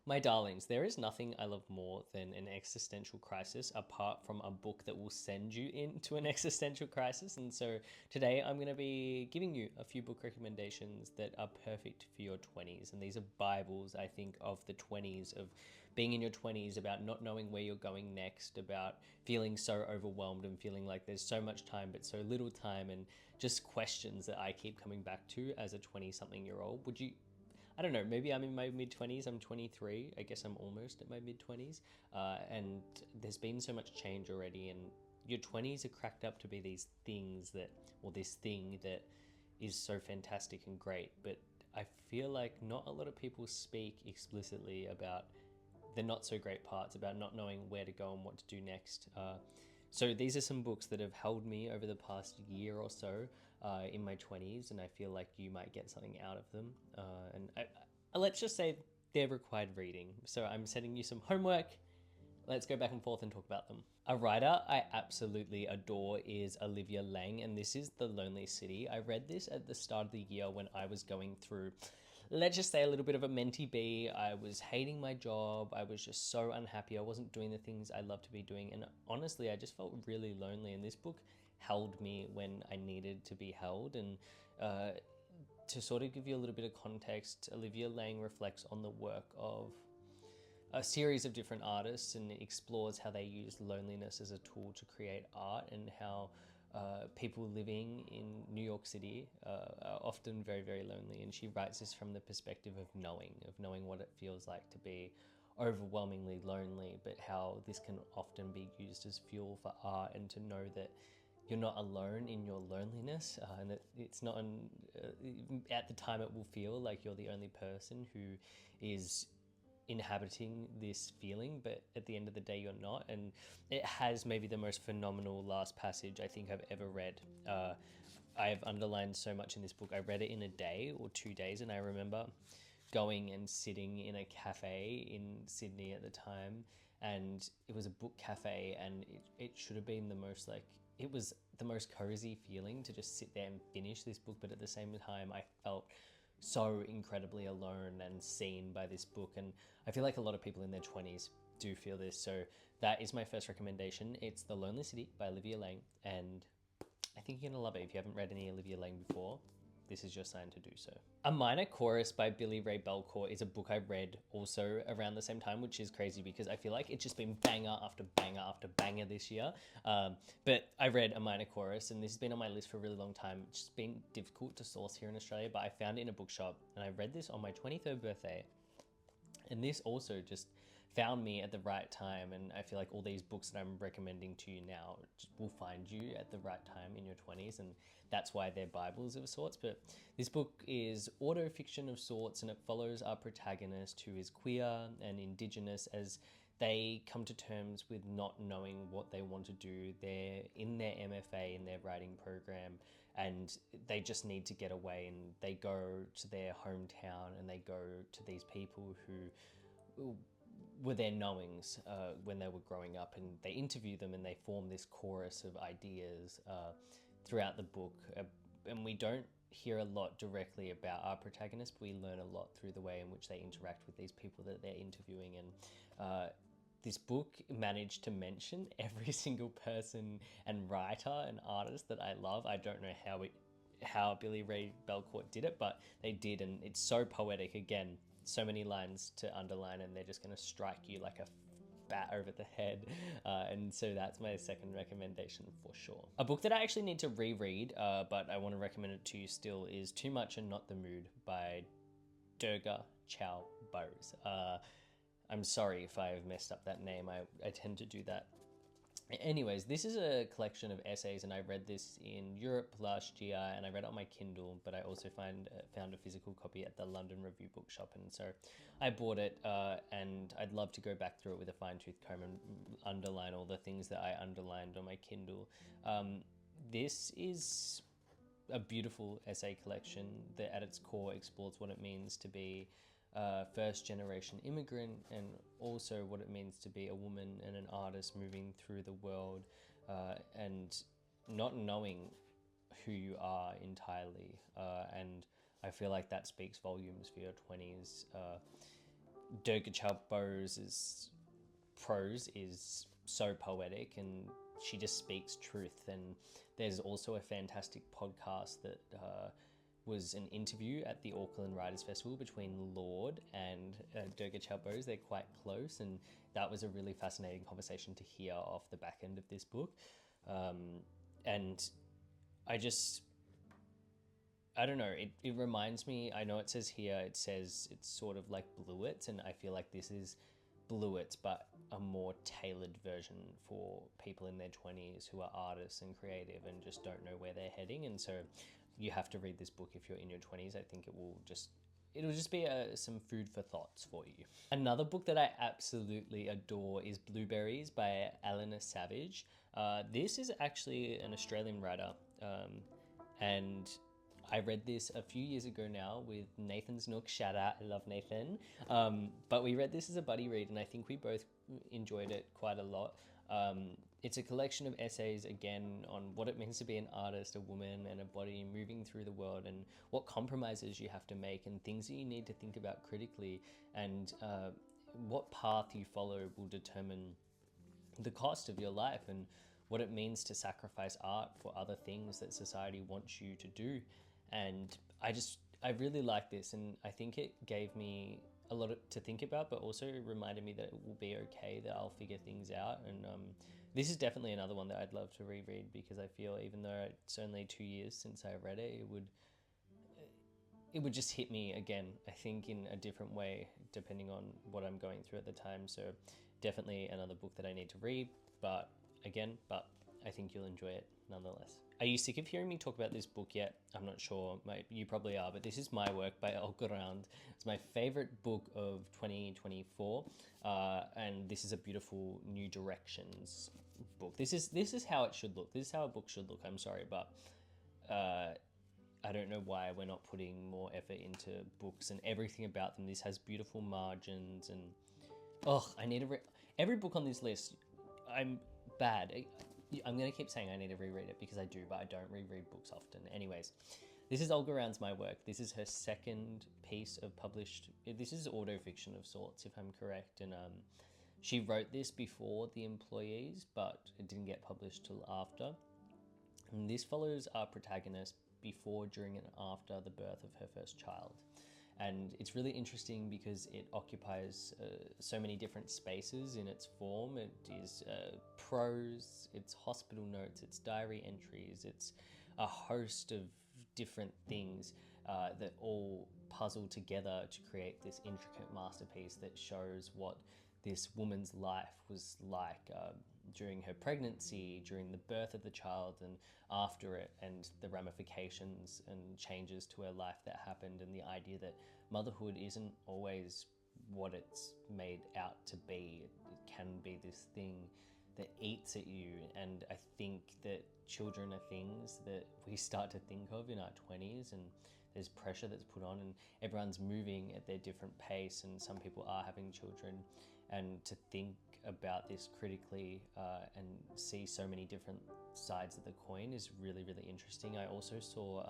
My darlings, there is nothing I love more than an existential crisis apart from a book that will send you into an existential crisis. And so today I'm going to be giving you a few book recommendations that are perfect for your 20s. And these are Bibles, I think, of the 20s, of being in your 20s, about not knowing where you're going next, about feeling so overwhelmed and feeling like there's so much time but so little time, and just questions that I keep coming back to as a 20-something-year-old. I don't know, maybe I'm in my mid-20s, I'm 23, I guess I'm almost at my mid-20s, and there's been so much change already, and your 20s are cracked up to be these things that, or this thing that is so fantastic and great, but I feel like not a lot of people speak explicitly about the not so great parts, about not knowing where to go and what to do next. So these are some books that have held me over the past year or so in my 20s, and I feel like you might get something out of them. Let's just say they're required reading. So I'm sending you some homework. Let's go back and forth and talk about them. A writer I absolutely adore is Olivia Laing, and this is The Lonely City. I read this at the start of the year when I was going through, let's just say, a little bit of a mentee bee. I was hating my job. I was just so unhappy. I wasn't doing the things I love to be doing. And honestly, I just felt really lonely. And this book held me when I needed to be held. And to sort of give you a little bit of context, Olivia Laing reflects on the work of a series of different artists and explores how they use loneliness as a tool to create art, and how people living in New York City are often very, very lonely. And she writes this from the perspective of knowing what it feels like to be overwhelmingly lonely, but how this can often be used as fuel for art, and to know that you're not alone in your loneliness, and that it's not at the time it will feel like you're the only person who is inhabiting this feeling, but at the end of the day you're not. And it has maybe the most phenomenal last passage I think I've ever read. I have underlined so much in this book. I read it in a day or 2 days, and I remember going and sitting in a cafe in Sydney at the time, and it was a book cafe, and it should have been the most, like, it was the most cozy feeling to just sit there and finish this book, but at the same time I felt so incredibly alone and seen by this book. And I feel like a lot of people in their 20s do feel this. So that is my first recommendation. It's The Lonely City by Olivia Laing, and I think you're gonna love it. If you haven't read any Olivia Laing before, this is your sign to do so. A Minor Chorus by Billy Ray Belcourt is a book I read also around the same time, which is crazy because I feel like it's just been banger after banger after banger this year. But I read A Minor Chorus, and this has been on my list for a really long time. It's just been difficult to source here in Australia, but I found it in a bookshop, and I read this on my 23rd birthday. And this also just found me at the right time, and I feel like all these books that I'm recommending to you now will find you at the right time in your 20s, and that's why they're Bibles of sorts. But this book is auto-fiction of sorts, and it follows our protagonist, who is queer and Indigenous, as they come to terms with not knowing what they want to do. They're in their MFA, in their writing program, and they just need to get away, and they go to their hometown, and they go to these people who were their knowings when they were growing up, and they interview them, and they form this chorus of ideas throughout the book. And we don't hear a lot directly about our protagonist, but we learn a lot through the way in which they interact with these people that they're interviewing. And this book managed to mention every single person and writer and artist that I love. I don't know how Billy Ray Belcourt did it, but they did, and it's so poetic. Again, so many lines to underline, and they're just going to strike you like a bat over the head. And so that's my second recommendation for sure. A book that I actually need to reread, but I want to recommend it to you still, is Too Much and Not the Mood by Durga Chew-Bose. I'm sorry if I've messed up that name. I tend to do that. Anyways, this is a collection of essays, and I read this in Europe last year, and I read it on my Kindle, but I also found a physical copy at the London Review Bookshop, and so I bought it, and I'd love to go back through it with a fine-tooth comb and underline all the things that I underlined on my Kindle. This is a beautiful essay collection that at its core explores what it means to be first generation immigrant, and also what it means to be a woman and an artist moving through the world, and not knowing who you are entirely. And I feel like that speaks volumes for your 20s. Durga Chew-Bose's prose is so poetic, and she just speaks truth. And there's also a fantastic podcast that was an interview at the Auckland Writers Festival between Lord and Durga Chew-Bose. They're quite close, and that was a really fascinating conversation to hear off the back end of this book. And I don't know, it reminds me, I know it says here, it says it's sort of like Bluets, and I feel like this is Bluets, but a more tailored version for people in their 20s who are artists and creative and just don't know where they're heading. And so you have to read this book if you're in your 20s. I think it'll just be some food for thoughts for you. Another book that I absolutely adore is Blueberries by Elena Savage. This is actually an Australian writer, and I read this a few years ago now with Nathan's Nook. Shout out, I love Nathan. But we read this as a buddy read, and I think we both enjoyed it quite a lot. It's a collection of essays, again, on what it means to be an artist, a woman, and a body moving through the world, and what compromises you have to make, and things that you need to think about critically, and what path you follow will determine the cost of your life, and what it means to sacrifice art for other things that society wants you to do. And I really like this, and I think it gave me a lot to think about, but also reminded me that it will be okay, that I'll figure things out. And this is definitely another one that I'd love to reread, because I feel even though it's only 2 years since I read it, it would just hit me again, I think, in a different way, depending on what I'm going through at the time. So definitely another book that I need to read, but I think you'll enjoy it nonetheless. Are you sick of hearing me talk about this book yet? I'm not sure, you probably are, but this is My Work by Olga. It's my favorite book of 2024, and this is a beautiful New Directions book. This is how it should look. This is how a book should look. I'm sorry, but I don't know why we're not putting more effort into books and everything about them. This has beautiful margins, and I need to every book on this list. I'm bad. I'm going to keep saying I need to reread it, because I do, but I don't reread books often. Anyways, this is Olga Ravn's My Work. This is her second piece of published... This is autofiction of sorts, if I'm correct. And she wrote this before The Employees, but it didn't get published till after. And this follows our protagonist before, during, and after the birth of her first child. And it's really interesting because it occupies so many different spaces in its form. It is prose, it's hospital notes, it's diary entries, it's a host of different things that all puzzle together to create this intricate masterpiece that shows what this woman's life was like during her pregnancy, during the birth of the child, and after it, and the ramifications and changes to her life that happened, and the idea that motherhood isn't always what it's made out to be. It can be this thing that eats at you, and I think that children are things that we start to think of in our 20s, and there's pressure that's put on, and everyone's moving at their different pace, and some people are having children, and to think about this critically and see so many different sides of the coin is really, really interesting. I also saw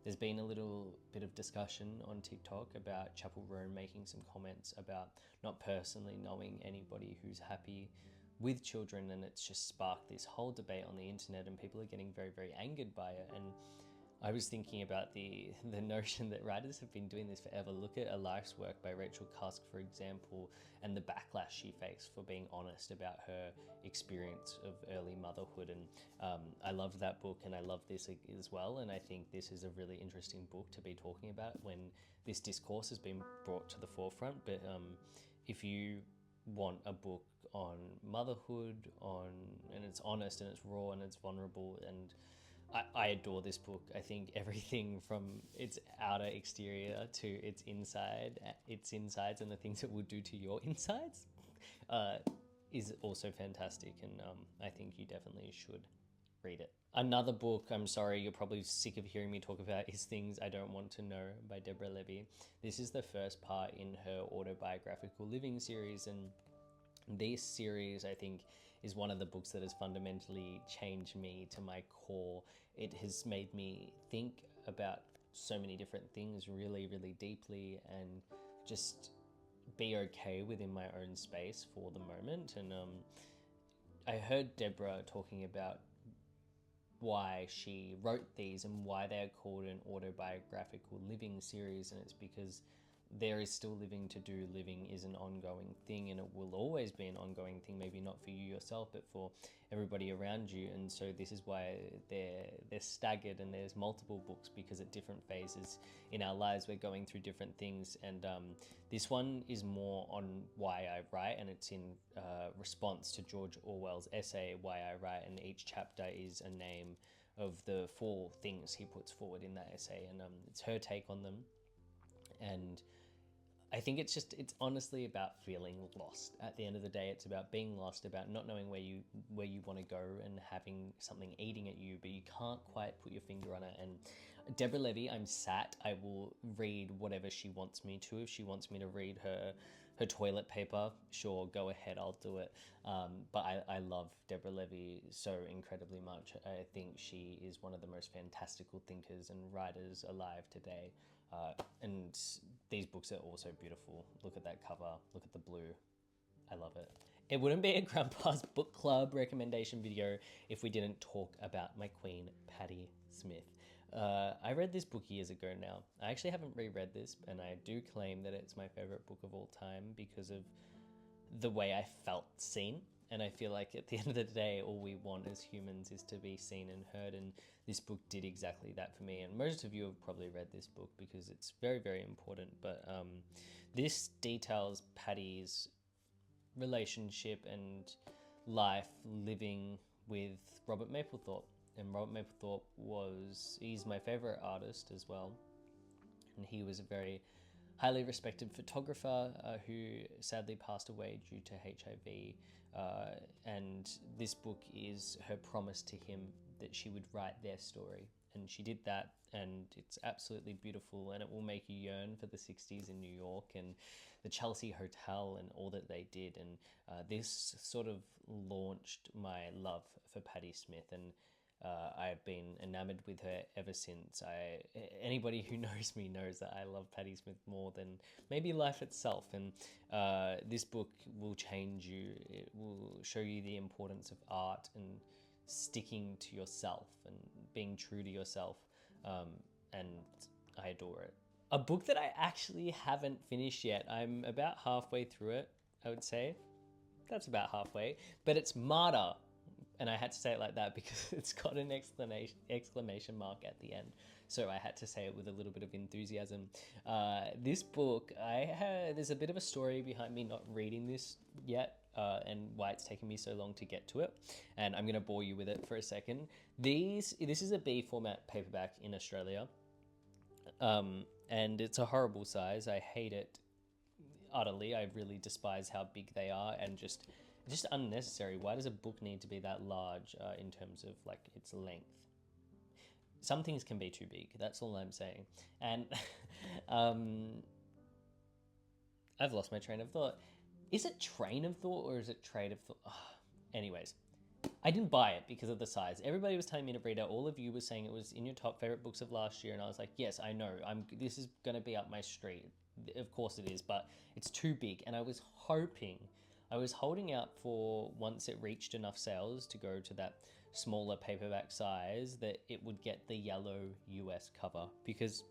there's been a little bit of discussion on TikTok about Chapel Roan making some comments about not personally knowing anybody who's happy with children, and it's just sparked this whole debate on the internet, and people are getting very, very angered by it. And I was thinking about the notion that writers have been doing this forever. Look at A Life's Work by Rachel Cusk, for example, and the backlash she faced for being honest about her experience of early motherhood. And I loved that book, and I love this as well. And I think this is a really interesting book to be talking about when this discourse has been brought to the forefront. But if you want a book on motherhood, and it's honest, and it's raw, and it's vulnerable, and I adore this book. I think everything from its outer exterior to its insides, and the things it will do to your insides is also fantastic, and I think you definitely should read it. Another book, I'm sorry, you're probably sick of hearing me talk about, is Things I Don't Want to Know by Deborah Levy. This is the first part in her autobiographical living series, and this series, I think, is one of the books that has fundamentally changed me to my core. It has made me think about so many different things really, really deeply, and just be okay within my own space for the moment. And I heard Deborah talking about why she wrote these and why they're called an autobiographical living series, and it's because there is still living to do. Living is an ongoing thing, and it will always be an ongoing thing, maybe not for you yourself but for everybody around you. And so this is why they're staggered, and there's multiple books, because at different phases in our lives we're going through different things. And this one is more on why I write, and it's in response to George Orwell's essay Why I Write, and each chapter is a name of the 4 things he puts forward in that essay, and it's her take on them. And I think it's honestly about feeling lost. At the end of the day, it's about being lost, about not knowing where you want to go, and having something eating at you, but you can't quite put your finger on it. And Deborah Levy, I'm sat. I will read whatever she wants me to. If she wants me to read her toilet paper, sure, go ahead, I'll do it. But I love Deborah Levy so incredibly much. I think she is one of the most fantastical thinkers and writers alive today. And these books are also beautiful. Look at that cover. Look at the blue. I love it. It wouldn't be a Grandpa's Book Club recommendation video if we didn't talk about my queen, Patti Smith. I read this book years ago now. I actually haven't reread this, and I do claim that it's my favorite book of all time because of the way I felt seen. And I feel like at the end of the day, all we want as humans is to be seen and heard. And this book did exactly that for me. And most of you have probably read this book because it's very, very important. But this details Patti's relationship and life living with Robert Mapplethorpe. And Robert Mapplethorpe he's my favorite artist as well. And he was a very highly respected photographer who sadly passed away due to HIV. And this book is her promise to him that she would write their story. And she did that, and it's absolutely beautiful, and it will make you yearn for the 60s in New York and the Chelsea Hotel and all that they did. And this sort of launched my love for Patti Smith, and I've been enamored with her ever since. Anybody who knows me knows that I love Patti Smith more than maybe life itself. And this book will change you. It will show you the importance of art and sticking to yourself and being true to yourself. And I adore it. A book that I actually haven't finished yet. I'm about halfway through it, I would say. That's about halfway. But it's Martyr. And I had to say it like that because it's got an exclamation mark at the end. So I had to say it with a little bit of enthusiasm. This book, there's a bit of a story behind me not reading this yet, and why it's taken me so long to get to it. And I'm going to bore you with it for a second. This is a B format paperback in Australia. And it's a horrible size. I hate it utterly. I really despise how big they are, and just unnecessary. Why does a book need to be that large in terms of like its length? Some things can be too big. That's all I'm saying. And I've lost my train of thought. Is it train of thought or is it trade of thought? Anyways, I didn't buy it because of the size. Everybody was telling me to read it. All of you were saying it was in your top favorite books of last year, and I was like, yes, I know. This is going to be up my street. Of course it is, but it's too big. And I was holding out for once it reached enough sales to go to that smaller paperback size that it would get the yellow US cover, because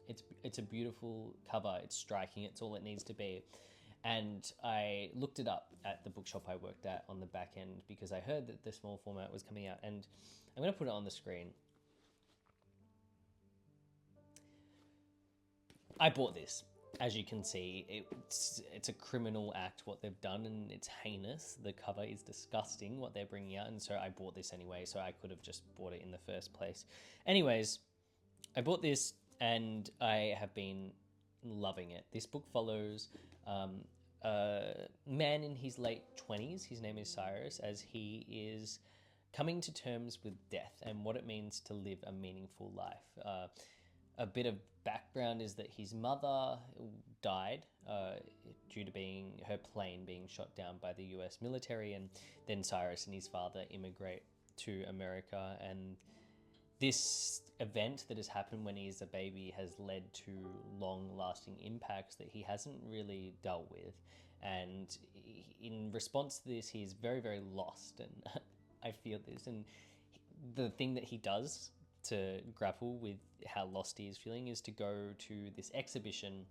it's a beautiful cover. It's striking. It's all it needs to be. And I looked it up at the bookshop I worked at on the back end because I heard that the small format was coming out, and I'm going to put it on the screen. I bought this. As you can see, it's a criminal act what they've done, and it's heinous. The cover is disgusting what they're bringing out, and so I bought this anyway, so I could have just bought it in the first place. Anyways, I bought this and I have been loving it. This book follows a man in his late 20s. His name is Cyrus, as he is coming to terms with death and what it means to live a meaningful life. A bit of background is that his mother died due to her plane being shot down by the US military, and then Cyrus and his father immigrate to America, and this event that has happened when he's a baby has led to long-lasting impacts that he hasn't really dealt with. And in response to this, he's very, very lost. And I feel this. And the thing that he does to grapple with how lost he is feeling is to go to this exhibition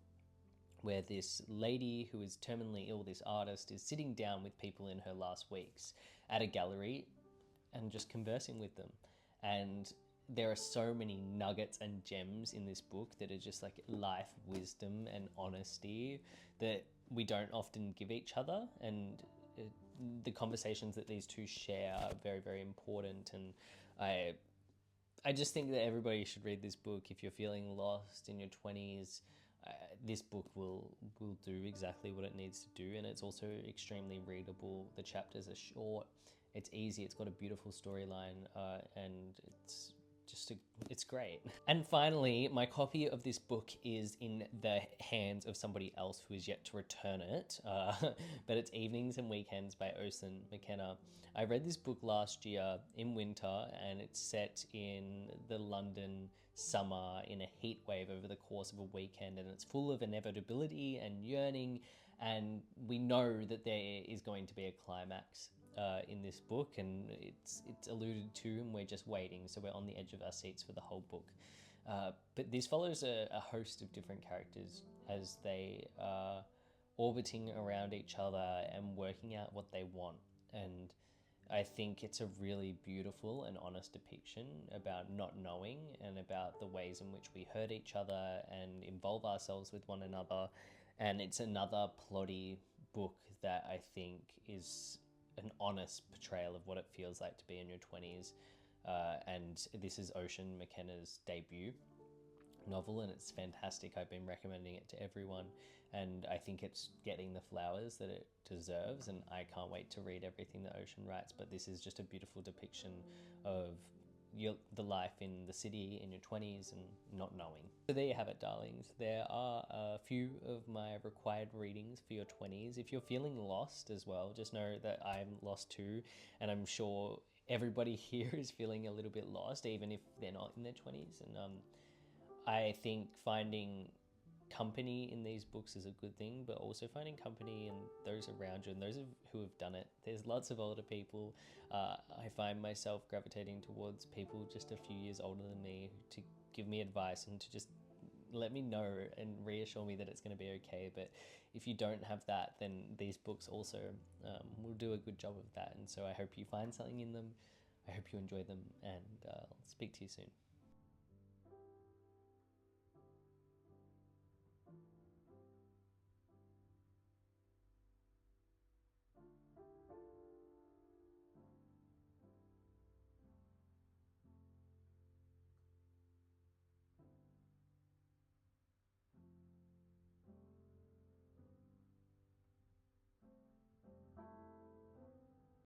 where this lady who is terminally ill, this artist, is sitting down with people in her last weeks at a gallery and just conversing with them. And there are so many nuggets and gems in this book that are just like life wisdom and honesty that we don't often give each other. And the conversations that these two share are very, very important. And I just think that everybody should read this book. If you're feeling lost in your 20s, this book will do exactly what it needs to do. And it's also extremely readable. The chapters are short. It's easy. It's got a beautiful storyline, and it's great. And finally, my copy of this book is in the hands of somebody else who is yet to return it, but it's Evenings and Weekends by Oisín, McKenna. I read this book last year in winter, and it's set in the London summer in a heat wave over the course of a weekend, and it's full of inevitability and yearning, and we know that there is going to be a climax in this book, and it's alluded to, and we're just waiting, so we're on the edge of our seats for the whole book. But this follows a host of different characters as they are orbiting around each other and working out what they want. And I think it's a really beautiful and honest depiction about not knowing and about the ways in which we hurt each other and involve ourselves with one another. And it's another plotty book that I think is an honest portrayal of what it feels like to be in your 20s. And this is Oisín McKenna's debut novel, and it's fantastic. I've been recommending it to everyone, and I think it's getting the flowers that it deserves, and I can't wait to read everything that Oisín writes. But this is just a beautiful depiction of the life in the city in your 20s and not knowing. So there you have it, darlings. There are a few of my required readings for your 20s. If you're feeling lost as well, just know that I'm lost too, and I'm sure everybody here is feeling a little bit lost, even if they're not in their 20s. And I think finding company in these books is a good thing, but also finding company in those around you and those who have done it. There's lots of older people. I find myself gravitating towards people just a few years older than me to give me advice and to just let me know and reassure me that it's going to be okay. But if you don't have that, then these books also will do a good job of that. And so I hope you find something in them. I hope you enjoy them, and I'll speak to you soon.